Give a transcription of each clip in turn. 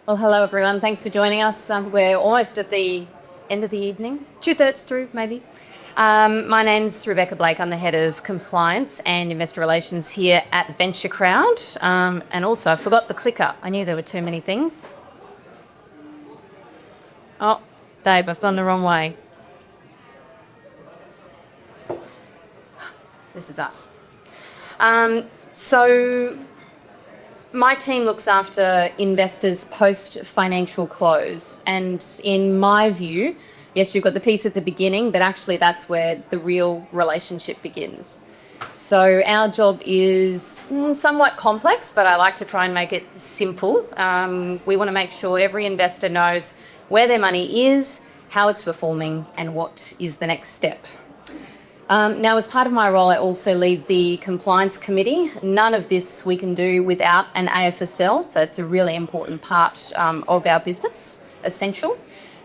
Well, hello everyone. Thanks for joining us. We're almost at the end of the evening, 2/3 through maybe. My name's Rebekah Blake. I'm the head of compliance and investor relations here at VentureCrowd. And also, I forgot the clicker. I knew there were too many things. Oh, Dave, I've gone the wrong way. This is us. So my team looks after investors post-financial close. And in my view, yes, you've got the piece at the beginning, but actually that's where the real relationship begins. So our job is somewhat complex, but I like to try and make it simple. We want to make sure every investor knows where their money is, how it's performing, and what is the next step. Now, as part of my role, I also lead the compliance committee. None of this we can do without an AFSL, so it's a really important part of our business, essential.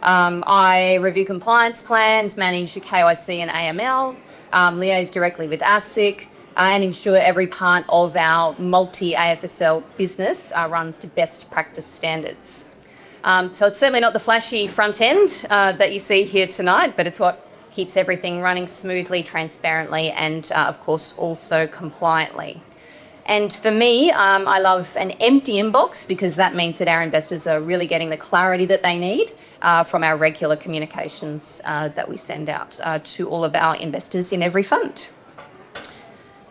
I review compliance plans, manage the KYC and AML, liaise directly with ASIC, and ensure every part of our multi-AFSL business runs to best practice standards. So it's certainly not the flashy front end that you see here tonight, but it's what keeps everything running smoothly, transparently, and of course also compliantly. And for me, I love an empty inbox because that means that our investors are really getting the clarity that they need from our regular communications that we send out to all of our investors in every fund.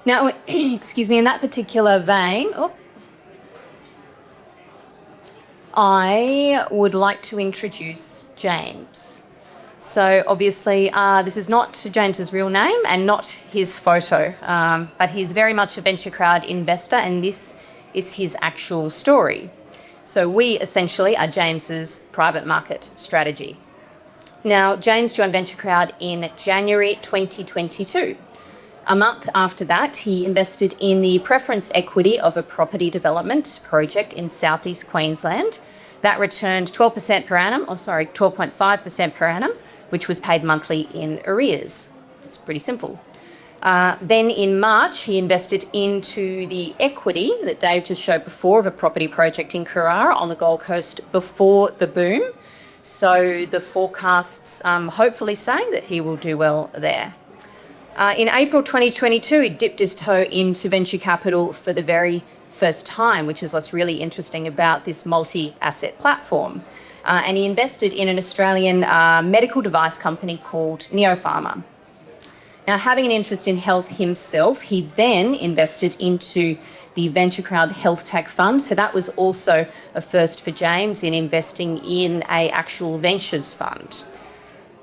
Now, excuse me, in that particular vein, I would like to introduce James. So obviously, this is not James's real name and not his photo, but he's very much a VentureCrowd investor, and this is his actual story. So we essentially are James's private market strategy. Now, James joined VentureCrowd in January 2022. A month after that, he invested in the preference equity of a property development project in southeast Queensland. That returned 12.5% per annum, which was paid monthly in arrears. It's pretty simple. Then in March, he invested into the equity that Dave just showed before of a property project in Carrara on the Gold Coast before the boom. So the forecasts hopefully saying that he will do well there. In April 2022, he dipped his toe into venture capital for the very first time, which is what's really interesting about this multi-asset platform. And he invested in an Australian medical device company called Neopharma. Now, having an interest in health himself, he then invested into the VentureCrowd Health Tech Fund. So that was also a first for James in investing in an actual ventures fund.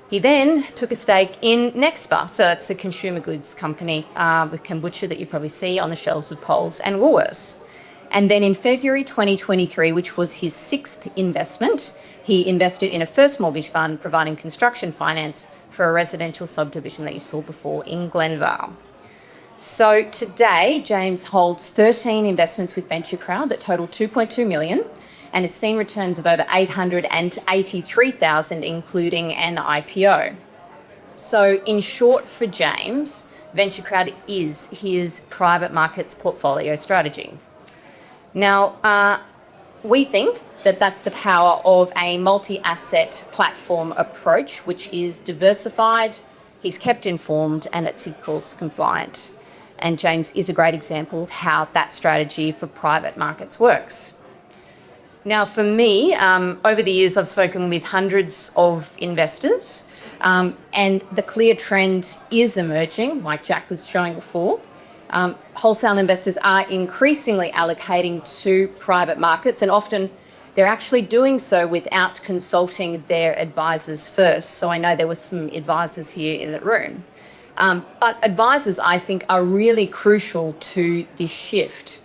He then took a stake in Nexpa. So it's a consumer goods company with kombucha that you probably see on the shelves of Coles and Woolworths. And then in February 2023, which was his sixth investment, he invested in a first mortgage fund providing construction finance for a residential subdivision that you saw before in Glenvale. So today, James holds 13 investments with VentureCrowd that total 2.2 million and has seen returns of over 883,000, including an IPO. So in short for James, VentureCrowd is his private markets portfolio strategy. Now, we think that that's the power of a multi-asset platform approach, which is diversified, he's kept informed, and it's, of course, compliant. And James is a great example of how that strategy for private markets works. Now, for me, over the years, I've spoken with hundreds of investors, and the clear trend is emerging, like Jack was showing before. Wholesale investors are increasingly allocating to private markets, and often they're actually doing so without consulting their advisors first. So I know there were some advisors here in the room. But advisors, I think, are really crucial to this shift.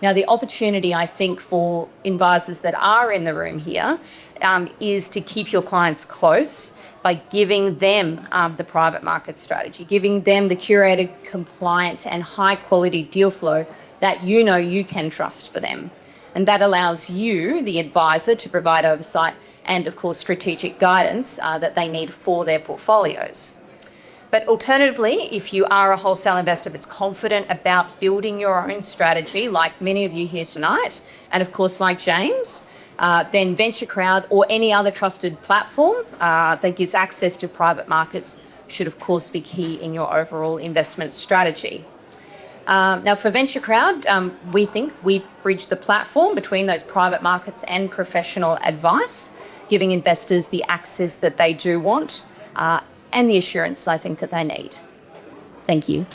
Now, the opportunity, I think, for advisors that are in the room here is to keep your clients close by giving them the private market strategy, giving them the curated, compliant and high quality deal flow that you know you can trust for them. And that allows you, the advisor, to provide oversight and, of course, strategic guidance that they need for their portfolios. But alternatively, if you are a wholesale investor that's confident about building your own strategy, like many of you here tonight, and of course like James, then VentureCrowd or any other trusted platform that gives access to private markets should, of course, be key in your overall investment strategy. Now, for VentureCrowd, we think we bridge the platform between those private markets and professional advice, giving investors the access that they do want and the assurance I think that they need. Thank you.